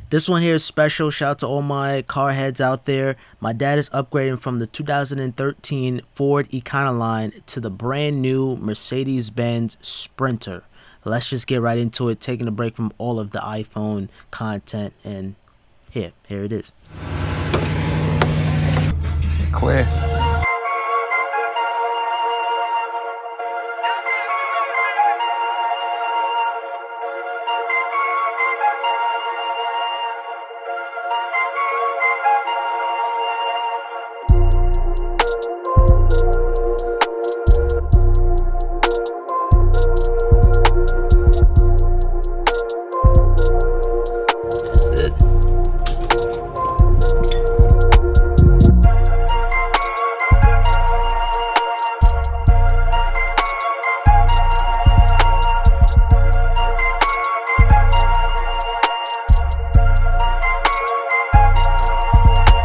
This one here is special. Shout out to all my car heads out there. My dad is upgrading from the 2013 Ford Econoline to the brand new Mercedes-Benz Sprinter. Let's just get right into it, taking a break from all of the iPhone content, and here it is. Clear.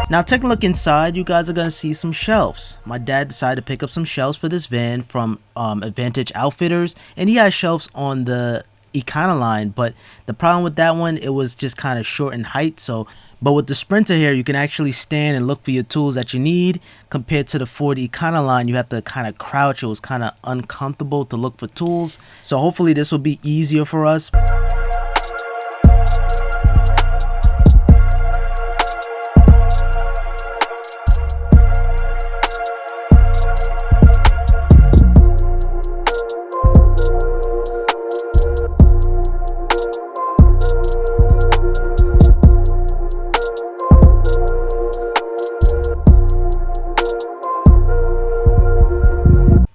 Now taking a look inside, you guys are going to see some shelves. My dad decided to pick up some shelves for this van from Advantage Outfitters, and he has shelves on the Econoline, but the problem with that one, it was just kind of short in height. But with the Sprinter here, you can actually stand and look for your tools that you need. Compared to the Ford Econoline, you have to kind of crouch. It was kind of uncomfortable to look for tools. So hopefully this will be easier for us.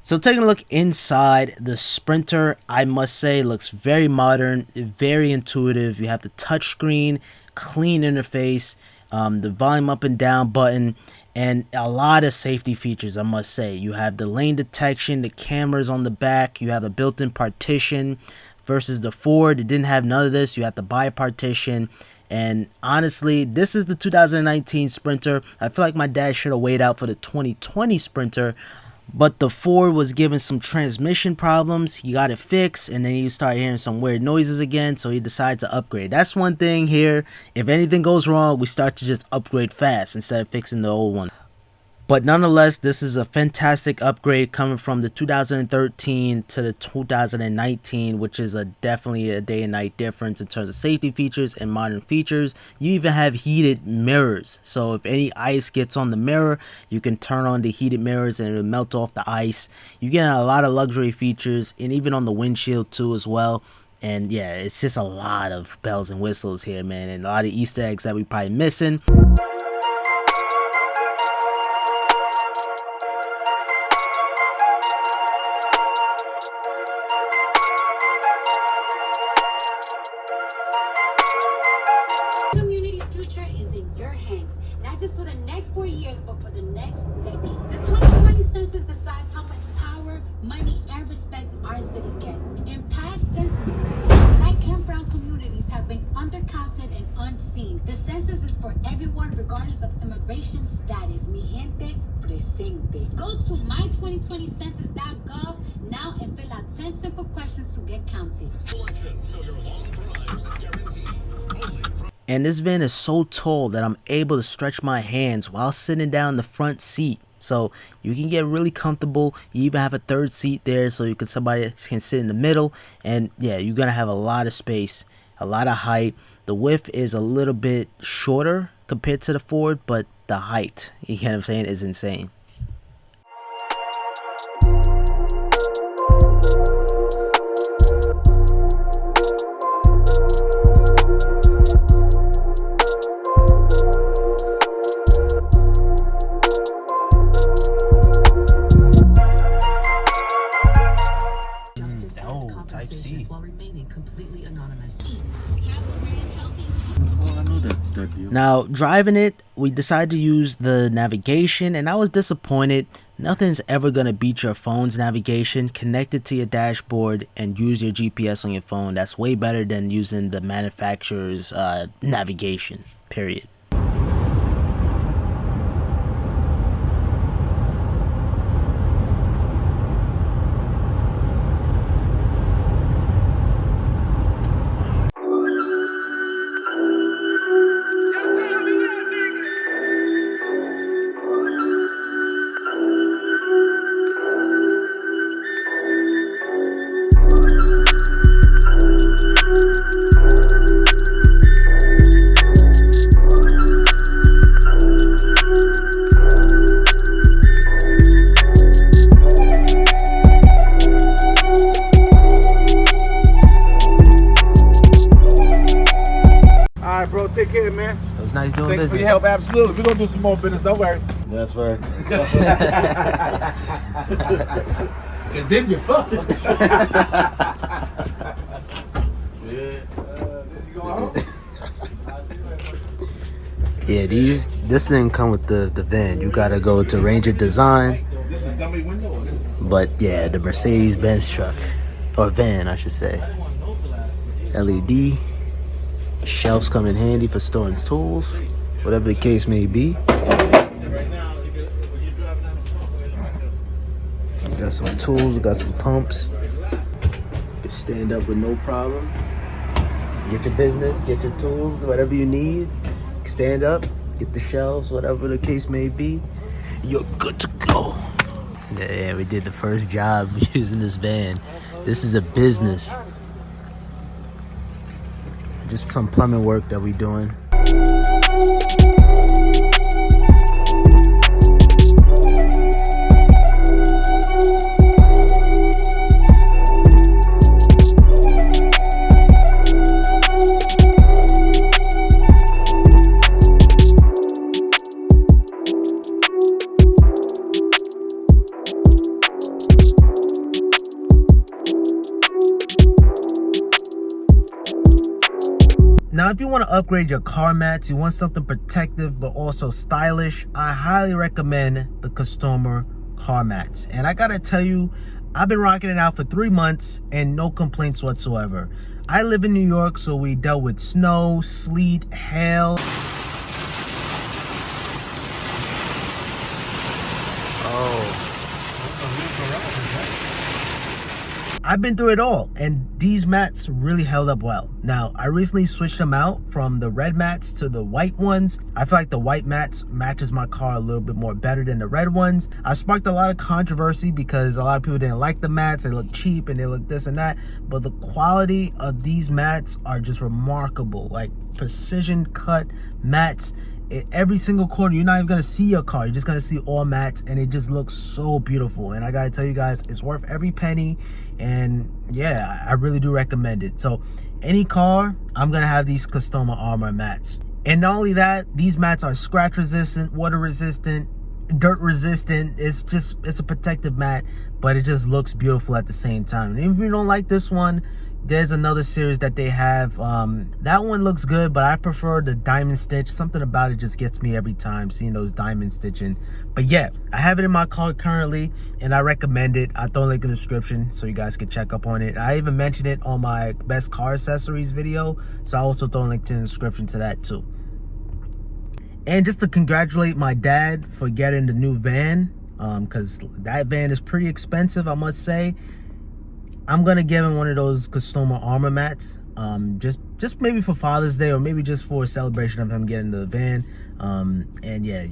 So taking a look inside the Sprinter, I must say looks very modern, very intuitive. You have the touch screen, clean interface, the volume up and down button, and a lot of safety features, I must say. You have the lane detection, the cameras on the back, you have a built-in partition. Versus the Ford, it didn't have none of this. You have to buy a partition. And honestly, this is the 2019 Sprinter. I feel like my dad should have waited out for the 2020 Sprinter. But the Ford was given some transmission problems. He got it fixed, and then he started hearing some weird noises again, so he decided to upgrade. That's one thing here. If anything goes wrong, we start to just upgrade fast instead of fixing the old one. But nonetheless, this is a fantastic upgrade coming from the 2013 to the 2019, which is definitely a day and night difference in terms of safety features and modern features. You even have heated mirrors. So if any ice gets on the mirror, you can turn on the heated mirrors and it'll melt off the ice. You get a lot of luxury features, and even on the windshield too as well. And yeah, it's just a lot of bells and whistles here, man, and a lot of Easter eggs that we probably missing. Just for the next 4 years, but for the next decade. The 2020 census decides how much power, money, and respect our city gets. In past censuses, Black and brown communities have been undercounted and unseen. The census is for everyone, regardless of immigration status. Mi gente presente. Go to my2020census.gov now and fill out 10 simple questions to get counted. So your long drives guaranteed. And this van is so tall that I'm able to stretch my hands while sitting down in the front seat. So you can get really comfortable. You even have a third seat there, so somebody can sit in the middle. And yeah, you're gonna have a lot of space, a lot of height. The width is a little bit shorter compared to the Ford, but the height, you know what I'm saying, is insane. While remaining completely anonymous. Now, driving it, we decided to use the navigation, and I was disappointed. Nothing's ever going to beat your phone's navigation. Connect it to your dashboard and use your GPS on your phone. That's way better than using the manufacturer's navigation, period. right, bro. Take care, man. It was nice doing Thanks business. for your help. Absolutely. We're going to do some more business. Don't worry. That's right. And then you fucked. Yeah, this didn't come with the van. You gotta go to Ranger Design. This is a dummy window. But yeah, the Mercedes-Benz truck, or van, I should say. LED. Shelves come in handy for storing tools, whatever the case may be. We got some tools, we got some pumps. You can stand up with no problem. Get your business, get your tools, whatever you need. Stand up, get the shelves, whatever the case may be. You're good to go. Yeah, we did the first job using this van. This is a business. Just some plumbing work that we doing. Now, if you want to upgrade your car mats, you want something protective but also stylish, I highly recommend the Customer car mats. And I gotta tell you, I've been rocking it out for 3 months and no complaints whatsoever. I live in New York, so we dealt with snow, sleet, hail. I've been through it all, and these mats really held up well. Now, I recently switched them out from the red mats to the white ones. I feel like the white mats matches my car a little bit more better than the red ones. I sparked a lot of controversy because a lot of people didn't like the mats. They look cheap and they look this and that, but the quality of these mats are just remarkable. Like precision cut mats. Every single corner, you're not even gonna see your car, you're just gonna see all mats, and it just looks so beautiful. And I gotta tell you guys, it's worth every penny. And yeah, I really do recommend it. So any car, I'm gonna have these Customer Armor mats. And not only that, these mats are scratch resistant, water resistant, dirt resistant. It's a protective mat, but it just looks beautiful at the same time. And if you don't like this one, there's another series that they have. That one looks good, but I prefer the diamond stitch. Something about it just gets me every time, seeing those diamond stitching. But yeah, I have it in my car currently, and I recommend it. I'll throw a link in the description so you guys can check up on it. I even mentioned it on my best car accessories video, so I'll also throw a link in the description to that too. And just to congratulate my dad for getting the new van, because that van is pretty expensive, I must say. I'm gonna give him one of those Customer Armor mats, just maybe for Father's Day, or maybe just for a celebration of him getting the van. And yeah,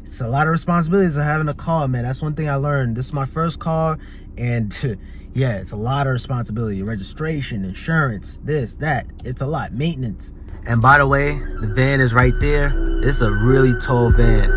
it's a lot of responsibilities of having a car, man. That's one thing I learned. This is my first car, and yeah, it's a lot of responsibility. Registration, insurance, this, that. It's a lot. Maintenance. And by the way, the van is right there. It's a really tall van.